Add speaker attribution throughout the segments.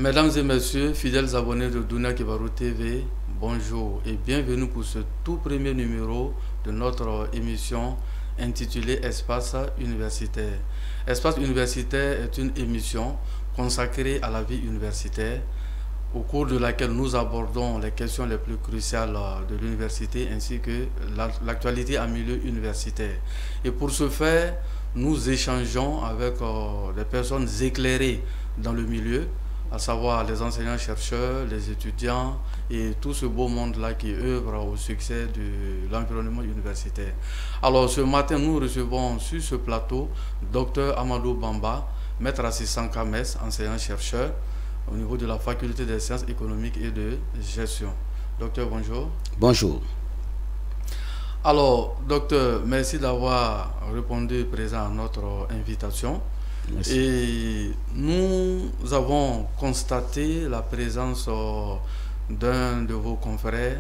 Speaker 1: Mesdames et messieurs, fidèles abonnés de Dounia Kibarou TV, bonjour et bienvenue pour ce tout premier numéro de notre émission intitulée Espace universitaire. Espace universitaire est une émission consacrée à la vie universitaire, au cours de laquelle nous abordons les questions les plus cruciales de l'université ainsi que l'actualité en milieu universitaire. Et pour ce faire, nous échangeons avec des personnes éclairées dans le milieu, à savoir les enseignants-chercheurs, les étudiants et tout ce beau monde-là qui œuvre au succès de l'environnement universitaire. Alors ce matin, nous recevons sur ce plateau Dr Amadou Bamba, maître assistant CAMES, enseignant-chercheur au niveau de la faculté des sciences économiques et de gestion. Docteur, bonjour.
Speaker 2: Bonjour.
Speaker 1: Alors, docteur, merci d'avoir répondu présent à notre invitation. Merci. Et nous avons constaté la présence d'un de vos confrères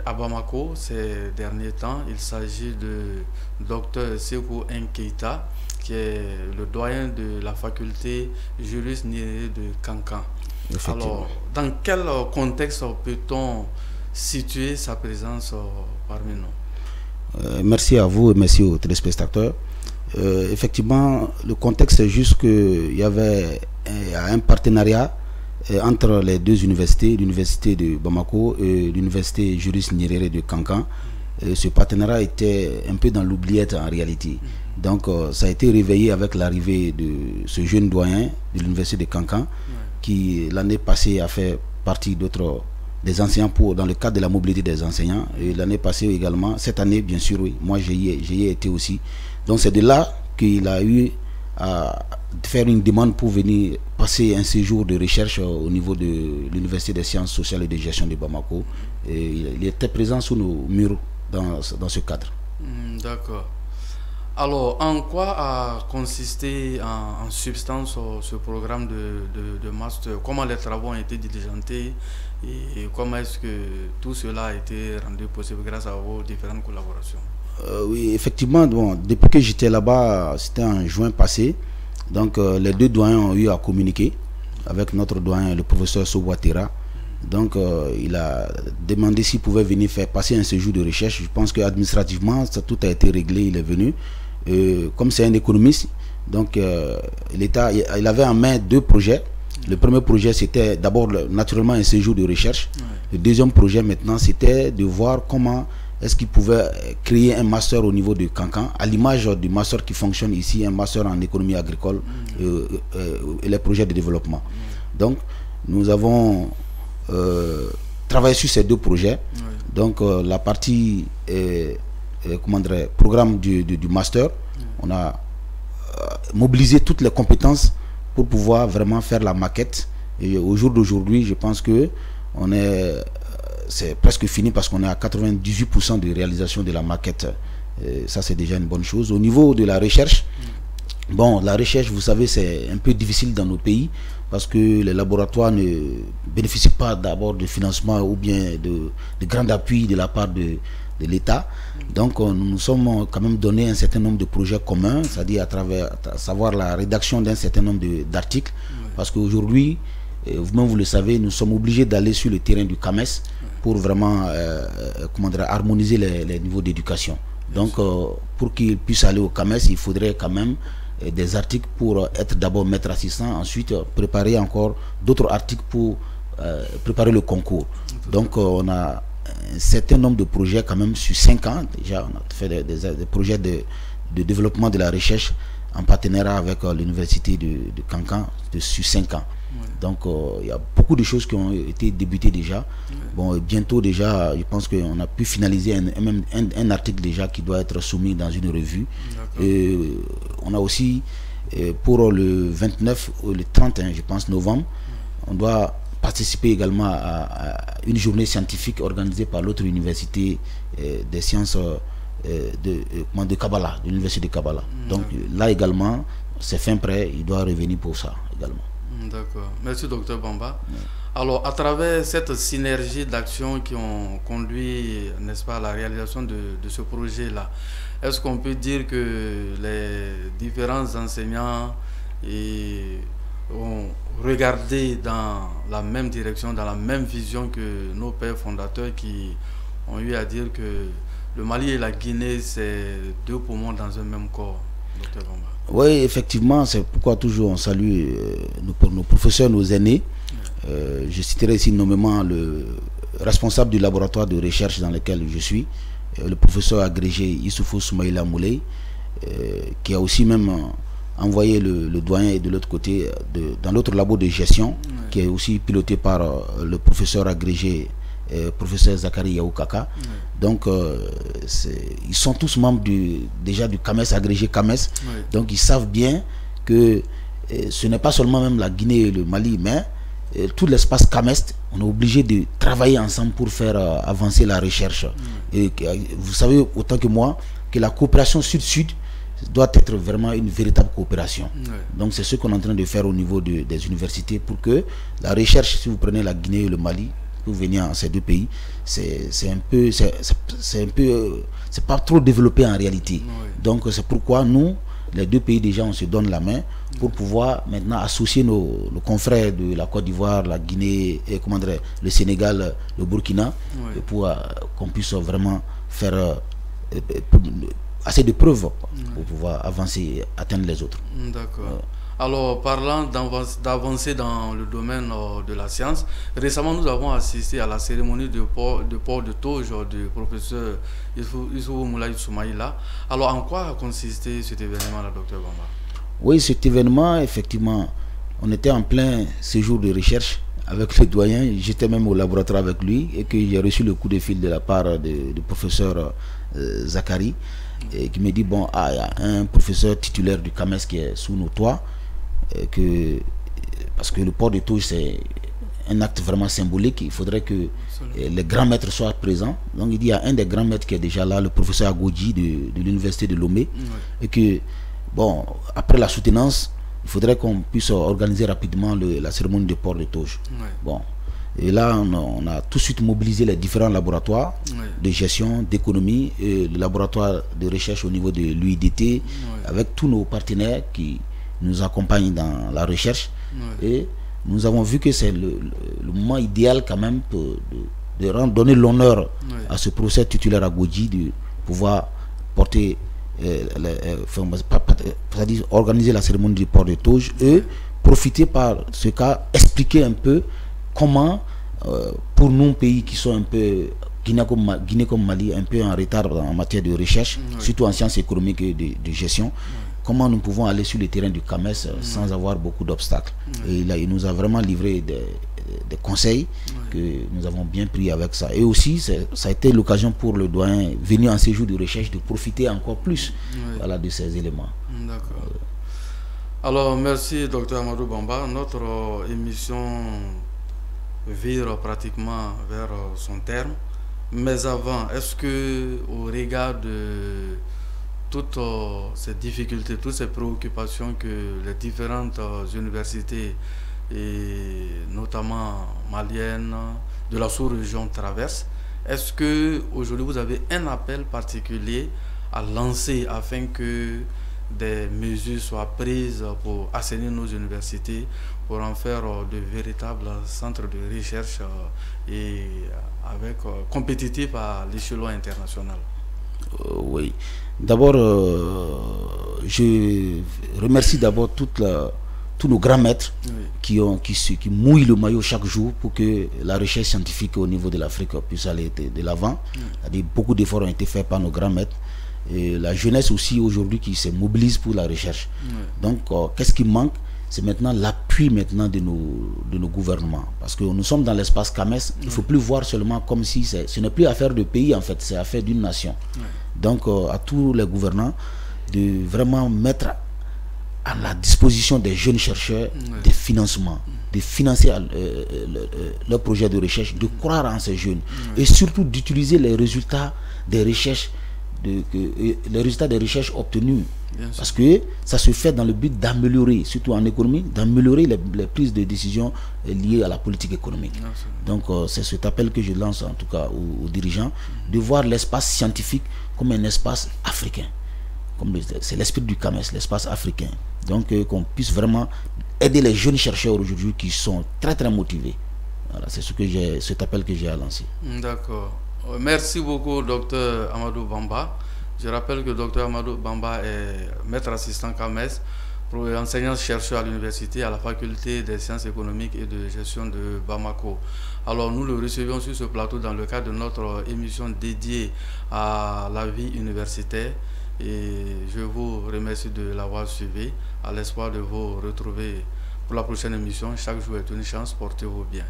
Speaker 1: à Bamako ces derniers temps. Il s'agit de Dr Sekou Nkeita, qui est le doyen de la faculté juriste de Kankan. Alors, dans quel contexte peut-on situer sa présence parmi nous?
Speaker 2: Merci à vous et merci aux téléspectateurs. Effectivement, le contexte est juste qu'il y avait un partenariat entre les deux universités, l'université de Bamako et l'université juriste Nyerere de Kankan. Ce partenariat était un peu dans l'oubliette en réalité. Donc ça a été réveillé avec l'arrivée de ce jeune doyen de l'université de Kankan, qui l'année passée a fait partie des enseignants dans le cadre de la mobilité des enseignants. Et l'année passée également, cette année bien sûr, oui, moi j'y ai été aussi. Donc c'est de là qu'il a eu à faire une demande pour venir passer un séjour de recherche au niveau de l'université des sciences sociales et de gestion de Bamako. Et il était présent sous nos murs dans ce cadre.
Speaker 1: D'accord. Alors, en quoi a consisté en substance ce programme de master? Comment les travaux ont été diligentés et comment est-ce que tout cela a été rendu possible grâce à vos différentes collaborations?
Speaker 2: Oui, effectivement, bon, depuis que j'étais là-bas, c'était en juin passé. Donc, les deux doyens ont eu à communiquer avec notre doyen, le professeur Sobouatera. Donc, il a demandé s'il pouvait venir faire passer un séjour de recherche. Je pense qu'administrativement, tout a été réglé, il est venu. Comme c'est un économiste, donc l'État, il avait en main deux projets. Le premier projet, c'était d'abord naturellement un séjour de recherche. Le deuxième projet maintenant, c'était de voir comment est-ce qu'il pouvait créer un master au niveau de Kankan, à l'image du master qui fonctionne ici, un master en économie agricole et les projets de développement. Donc, nous avons travaillé sur ces deux projets. Donc, la partie programme du master, on a mobilisé toutes les compétences pour pouvoir vraiment faire la maquette. Et au jour d'aujourd'hui, je pense que c'est presque fini parce qu'on est à 98% de réalisation de la maquette. Ça, c'est déjà une bonne chose. Au niveau de la recherche, bon, la recherche, vous savez, c'est un peu difficile dans nos pays parce que les laboratoires ne bénéficient pas d'abord de financement ou bien de grand appui de la part de l'État. Donc nous nous sommes quand même donné un certain nombre de projets communs, c'est-à-dire à savoir la rédaction d'un certain nombre d'articles, parce qu'aujourd'hui, vous-même vous le savez, nous sommes obligés d'aller sur le terrain du CAMES pour vraiment harmoniser les niveaux d'éducation. Donc pour qu'ils puissent aller au CAMES, il faudrait quand même des articles pour être d'abord maître assistant, ensuite préparer encore d'autres articles pour préparer le concours. Donc on a un certain nombre de projets quand même sur 5 ans. Déjà, on a fait des projets de développement de la recherche en partenariat avec l'université de Kankan sur 5 ans. Donc, il y a beaucoup de choses qui ont été débutées déjà. Bon, bientôt déjà, je pense qu'on a pu finaliser un article déjà qui doit être soumis dans une revue. Et on a aussi, pour le 29 ou le 30, je pense, novembre, on doit participer également à une journée scientifique organisée par l'autre université des sciences de Kabbalah, de l'université de Kabbalah. Donc là également, c'est fin prêt, il doit revenir pour ça également.
Speaker 1: D'accord. Merci docteur Bamba. Alors à travers cette synergie d'actions qui ont conduit, n'est-ce pas, à la réalisation de ce projet-là, est-ce qu'on peut dire que les différents enseignants ont regarder dans la même direction, dans la même vision que nos pères fondateurs qui ont eu à dire que le Mali et la Guinée, c'est deux poumons dans un même corps, Dr Bamba.
Speaker 2: Oui, effectivement, c'est pourquoi toujours on salue nos professeurs, nos aînés. Je citerai ici nommément le responsable du laboratoire de recherche dans lequel je suis, le professeur agrégé Issoufou Soumaïla Moulay, qui a aussi même envoyé le doyen de l'autre côté, dans l'autre labo de gestion, qui est aussi piloté par le professeur agrégé, professeur Zakari Yaoukaka. Donc ils sont tous membres déjà du CAMES, agrégé CAMES. Donc ils savent bien que ce n'est pas seulement même la Guinée et le Mali, mais tout l'espace CAMES, on est obligé de travailler ensemble pour faire avancer la recherche. Et vous savez autant que moi que la coopération sud-sud doit être vraiment une véritable coopération. Donc c'est ce qu'on est en train de faire au niveau des universités pour que la recherche, si vous prenez la Guinée et le Mali, vous venez en ces deux pays, c'est pas trop développé en réalité. Donc c'est pourquoi nous, les deux pays déjà, on se donne la main pour pouvoir maintenant associer nos confrères de la Côte d'Ivoire, la Guinée, et comment dire, le Sénégal, le Burkina, pour qu'on puisse vraiment faire assez de preuves pour pouvoir avancer et atteindre les autres.
Speaker 1: D'accord. Alors, parlant d'avancer dans le domaine de la science, récemment nous avons assisté à la cérémonie de port de toge du professeur Issoufou Moulay Soumaïla. Alors, en quoi a consisté cet événement-là, docteur Bamba?
Speaker 2: Oui, cet événement, effectivement, on était en plein séjour de recherche avec le doyen. J'étais même au laboratoire avec lui et que j'ai reçu le coup de fil de la part du professeur Zakari, et qui me dit, bon, il y a un professeur titulaire du CAMES qui est sous nos toits, parce que le port de touche, c'est un acte vraiment symbolique. Il faudrait que les grands maîtres soient présents. Donc il dit, il y a un des grands maîtres qui est déjà là, le professeur Agodji de l'université de Lomé, et que, bon, après la soutenance, il faudrait qu'on puisse organiser rapidement la cérémonie de port de touche. Bon. Et là, on a tout de suite mobilisé les différents laboratoires de gestion, d'économie, et le laboratoire de recherche au niveau de l'UIDT, avec tous nos partenaires qui nous accompagnent dans la recherche. Et nous avons vu que c'est le moment idéal quand même de donner l'honneur à ce professeur titulaire à Godji, de pouvoir porter, c'est-à-dire organiser la cérémonie du port de touche et profiter par ce cas, expliquer un peu comment, pour nous, pays qui sont un peu, Guinée comme Mali, un peu en retard en matière de recherche, surtout en sciences économiques et de gestion, comment nous pouvons aller sur le terrain du CAMES sans avoir beaucoup d'obstacles. Et là, il nous a vraiment livré des conseils que nous avons bien pris avec ça. Et aussi, ça a été l'occasion pour le doyen, venu en séjour de recherche, de profiter encore plus voilà, de ces éléments.
Speaker 1: D'accord. Alors, merci, Dr Amadou Bamba. Notre émission vire pratiquement vers son terme. Mais avant, est-ce que, au regard de toutes ces difficultés, toutes ces préoccupations que les différentes universités, et notamment maliennes, de la sous-région traversent, est-ce que aujourd'hui vous avez un appel particulier à lancer afin que des mesures soient prises pour assainir nos universités, pour en faire de véritables centres de recherche et compétitifs à l'échelon international?
Speaker 2: Oui. D'abord, je remercie d'abord tous nos grands maîtres qui mouillent le maillot chaque jour pour que la recherche scientifique au niveau de l'Afrique puisse aller de l'avant. Beaucoup d'efforts ont été faits par nos grands maîtres. Et la jeunesse aussi aujourd'hui qui se mobilise pour la recherche. Donc, qu'est-ce qui manque? C'est maintenant l'appui maintenant de nos gouvernements. Parce que nous sommes dans l'espace CAMES, il ne faut plus voir seulement comme si ce n'est plus affaire de pays en fait, c'est affaire d'une nation. Donc, à tous les gouvernants de vraiment mettre à la disposition des jeunes chercheurs des financements, de financer leurs projets de recherche, de croire en ces jeunes et surtout d'utiliser les résultats des recherches, les résultats des recherches obtenus. Parce que ça se fait dans le but d'améliorer, surtout en économie, d'améliorer les prises de décision liées à la politique économique. Donc c'est cet appel que je lance en tout cas aux dirigeants, de voir l'espace scientifique comme un espace africain. C'est l'esprit du CAMES, l'espace africain. Donc qu'on puisse vraiment aider les jeunes chercheurs aujourd'hui qui sont très très motivés. Voilà, c'est cet appel que j'ai à lancer.
Speaker 1: D'accord. Merci beaucoup, docteur Amadou Bamba. Je rappelle que docteur Amadou Bamba est maître assistant CAMES, enseignant-chercheur à l'université, à la faculté des sciences économiques et de gestion de Bamako. Alors nous le recevons sur ce plateau dans le cadre de notre émission dédiée à la vie universitaire. Et je vous remercie de l'avoir suivi, à l'espoir de vous retrouver pour la prochaine émission. Chaque jour est une chance, portez-vous bien.